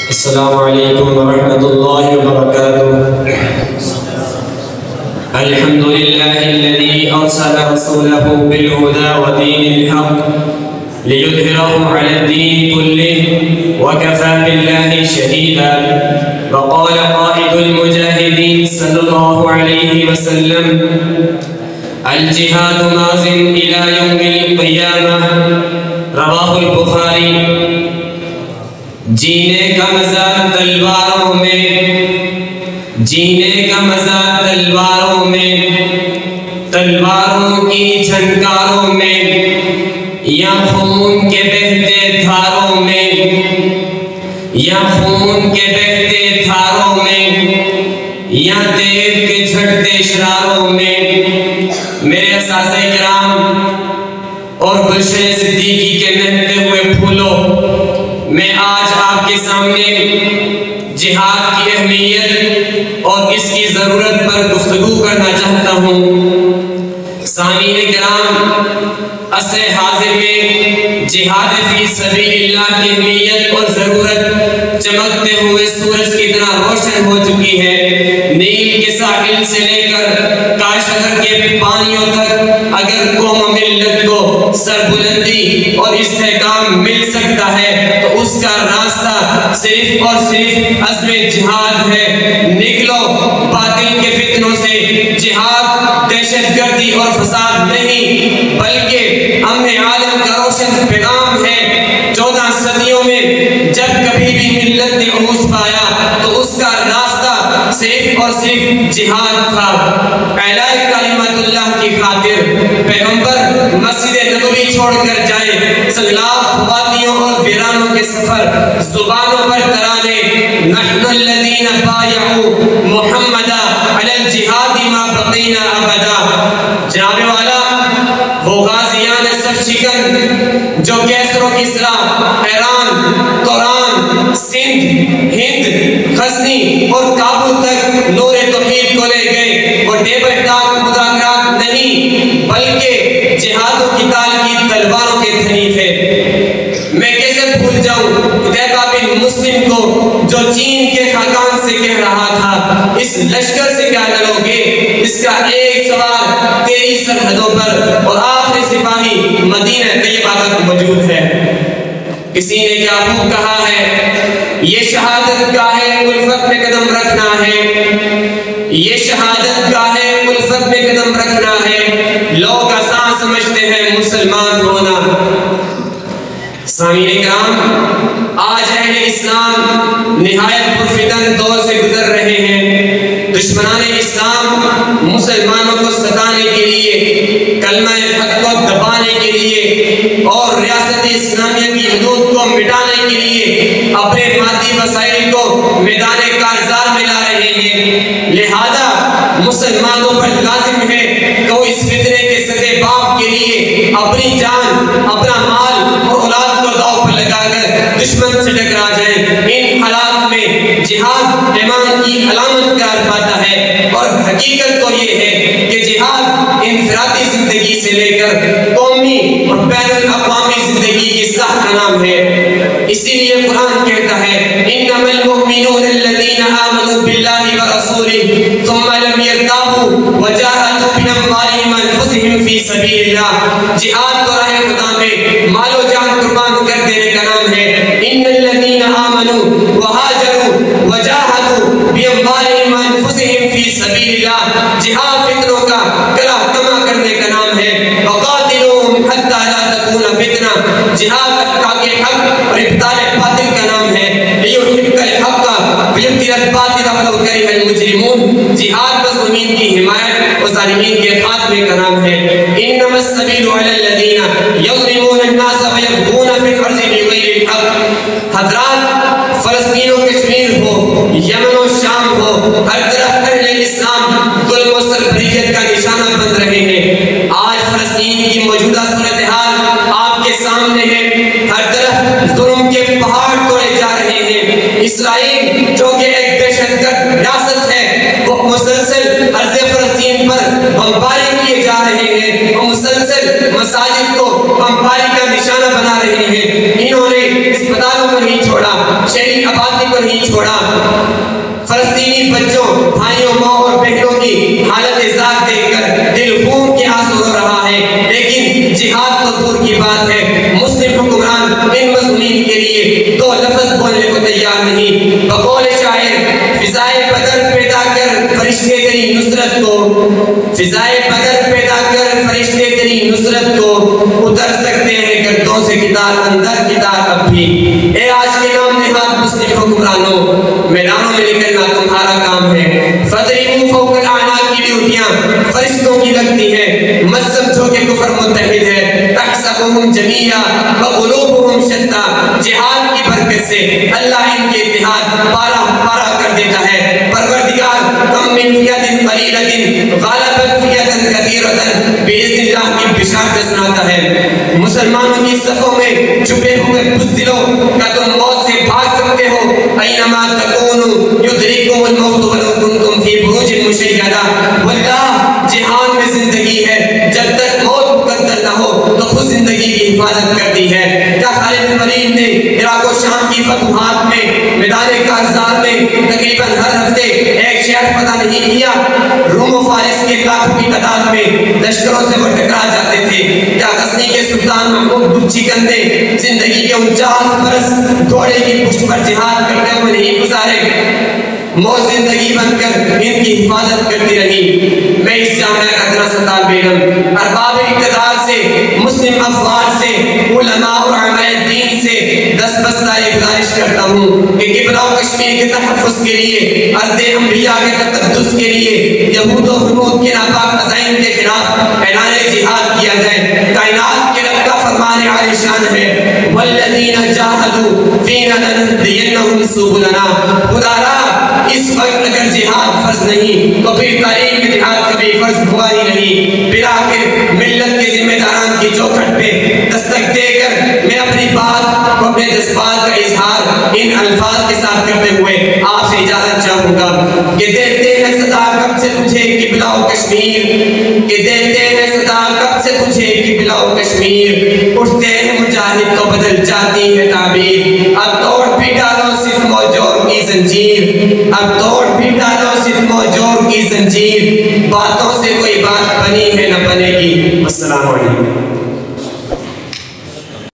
السلام علیکم ورحمۃ اللہ وبرکاتہ۔ الحمد للہ الذی ارسل رسولہ بالہدى ودین الحق لیظہرہ علی الدین کلہ وکفى باللہ شہیدا۔ وقال قائد المجاہدین صلی اللہ علیہ وسلم الجہاد ماض الی یوم القیامہ، رواہ البخاری۔ جینے کا مزہ تلواروں میں، جینے کا مزہ تلواروں میں، تلواروں کی جھنکاروں میں، یا خون کے بہتے دھاروں میں، یا خون کے بہتے دھاروں میں، یا دیو کے جھڑتے شراروں میں۔ میرے اساتذہ کرام اور گلشن صدیقی کے مہکتے ہوئے پھولوں، میں آج آپ کے سامنے جہاد کی اہمیت اور اس کی ضرورت پر گفتگو کرنا چاہتا ہوں۔ سامعین کرام، عصر حاضر میں جہاد فی سبیل اللہ کی اہمیت اور ضرورت چمکتے ہوئے سورج کی طرح روشن ہو چکی ہے۔ نیل کے ساحل سے لے کر کاشغر کے پانیوں تک اگر قوم ملت کو سربلندی اور استحکام مل سکتا ہے تو اس کا راستہ صرف اور صرف عزم جہاد ہے۔ نکلو باطل کے فتنوں سے۔ جہاد دہشت گردی اور فساد نہیں بلکہ امن عالم کا روشن پیغام ہے۔ 14 صدیوں میں جب کبھی بھی ملت نے عروج پایا تو اس کا راستہ صرف اور صرف جہاد تھا۔ اعلاء کلمت اللہ کی خاطر پیغمبر مسجد نبوی چھوڑ کر جائیں، سنگلاخ وادیوں اور ویرانوں کے سفر، زبانوں پر ترانے، نحن الذین بایعوا محمدا علی الجہاد ما بقینا ابدا۔ جناب والا، وہ غازیان صف شکن جو کیسر و کسریٰ، ایران، توران، سندھ، ہند، غزنی اور کابل تک نور توحید کو لے گئے، وہ ٹیبل ٹاک مذاکرات نہیں بلکہ جہاد و قتال کی تلواروں کے دھنی تھے۔ میں کیسے بھول جاؤں قتیبہ بن مسلم کو جو چین کے خاقان سے کہہ رہا تھا، اس لشکر سے کیا لڑو گے؟ اس کا ایک سوال تیری سرحدوں پر، اور آخری سپاہی مدینہ طیبہ تک موجود ہے۔ کسی نے کیا خوب کہا ہے، یہ شہادت گاہ الفت میں قدم رکھنا ہے، یہ شہادت گاہ الفت میں قدم رکھنا ہے، لوگ آسان سمجھتے ہیں مسلمان ہونا۔ سامعین کرام، آج اہل اسلام نہایت پرفتن دور سے گزر رہے ہیں۔ دشمنان اسلام مسلمانوں کو ستانے کے لیے، کلمہ حق کو دبانے کے لیے اور ریاست اسلامیہ کی حدود کو مٹانے کے لیے اپنے مادی وسائل کو میدان کارزار میں لا رہے ہیں۔ لہذا مسلمانوں پر لازم ہے کہ وہ اس فتنے کے سزے باپ کے لیے اپنی جان، اپنا مال اور اولاد کو داؤ پر لگا کر دشمن سے ٹکرا جائیں۔ ان حالات میں جہاد ایمان کی علامت قرار پاتا ہے، اور حقیقت تو یہ ہے کہ جہاد انفرادی زندگی سے لے کر قومی اور بین الاقوامی زندگی کی اصلاح کا نام ہے۔ اسی لیے قرآن کہتا ہے انما المؤمنون الذین آمنوا باللہ ورسولہ ثم لم یرتابوا وجاہدوا باموالہم وانفسہم فی سبیل اللہ۔ جہاد تو راہ خدا میں مال و جان قربان کر دینے کا نام ہے۔ ان الذین آمنوا وہاجروا وجاہدوا باموالہم وانفسہم فی سبیل اللہ۔ جہاد فتنوں کا گلا کما کرنے کا نام ہے۔ وقاتلوہم حتی لا تکون فتنہ۔ جہاد احقاق حق اور ابطال باطل کا نام ہے۔ لیحق الحق ویبطل الباطل ولو کرہ المجرمون۔ جہاد مظلومین کی حمایت اور ظالمین کے خاتمے کا نام ہے۔ انما السبیل علی الذین یظلمون الناس ویبغون فی الارض بغیر الحق۔ حضرات، فلسطین و کشمیر ہو، یمن و شام ہو، ہر طرف اہل اسلام ظلم و سربریت کا نشانہ بن رہے ہیں۔ آج فلسطین کی موجودہ صورتحال آپ کے سامنے ہے۔ ہر طرف ظلم کے پہاڑ توڑے جا رہے ہیں۔ اسرائیل جو کہ ایک دہشت گرد ریاست ہے، وہ مسلسل ارض فلسطین پر بمباری کیے جا رہے ہیں، وہ مسلسل مساجد کو بمباری کا نشانہ بنا رہے ہیں۔ انہوں نے اسپتالوں کو نہیں چھوڑا، شہری آبادی کو نہیں زمین کے لیے دو لفظ بولنے کو تیار نہیں. بقول شاعر فضائے بدر پیدا کر فرشتے تیری نصرت کو، فضائے بدر پیدا کر فرشتے تیری نصرت کو، اتر سکتے ہیں گردوں سے کتاب اندر کتاب اب بھی. اے آج کے نام نہاد مسلم حکمرانوں، میدانوں میں نکلنا تمہارا کام ہے. فضربوا فوق الاعناق کی ڈیوٹیاں فرشتوں کی لگتی ہیں. مت سمجھو کہ کفر متحد ہے. تحسبهم جميعا وقلوبهم شتى. جہاد کی برکت سے اللہ ان کے اتحاد پارا پارا کر دیتا ہے. پروردگار کم من فئۃ قلیلۃ غلبت فئۃ کثیرۃ باذن اللہ کی بشارت سناتا ہے. مسلمانوں کی صفوں میں چھپے ہوئے بزدلوں کا تم موت سے بھاگ سکتے ہو. اینما تکونوا یدرککم الموت ولو کنتم فی بروج مشیدہ. واللہ جہان میں زندگی ہے، جب تک موت مقدر نہ ہو تو خود زندگی کی حفاظت کرتی ہے. کیا خالد بن ولید نے عراق و شام کی فتوحات میں میدان کارزار میں تقریباً ہر ہفتے ایک شہر فتح نہیں کیا؟ روم و فارس کے لاکھوں کی تعداد میں لشکروں سے وہ ٹکرا جاتے تھے. کیا غزنی کے سلطان محمود بچیکن نے زندگی کے 49 برس گھوڑے کی پشت پر جہاد کرتے ہوئے نہیں گزارے؟ موت زندگی بن کر ان کی حفاظت کرتی رہی. میں اس جامعہ کا 10 طالب علم ارباب اقتدار سے، مسلم افغان سے، علماء اور علماء دین سے دستبستہ یہ گزارش کرتا ہوں کہ قبلہ و کشمیر کے تحفظ کے لیے، ارض انبیاء کے تقدس کے لیے، یہود و ہنود کے ناپاک عزائم کے خلاف اعلان جہاد کیا جائے. کائنات کے رب کا فرمان عالی شان ہے والذین جاہدوا فینا لنہدینہم سبلنا. خدا را اس وقت اگر جہاد فرض نہیں تو پھر تاریخ میں جہاد کبھی فرض ہوا ہی نہیں. بلاخر ملت کے ذمہ داران کی چوکھٹ پہ دستک دے کر میں اپنی بات کو، اپنے جذبات کا اظہار ان الفاظ کے ساتھ کرتے ہوئے آپ سے اجازت چاہوں گا کہ دیتے ہیں صدا کب سے تجھے قبلہ و کشمیر، کہ دیتے ہیں صدا کب سے تجھے قبلہ و کشمیر. اٹھتے ہیں مجاہد تو بدل جاتی ہے تعبیر. اب توڑ بھی ڈالو ستم و جور کی زنجیر، اب توڑ بھی ڈالو ستم و جور کی زنجیر. باتوں سے کوئی بات بنی ہے نہ بنے گی. السلام علیکم.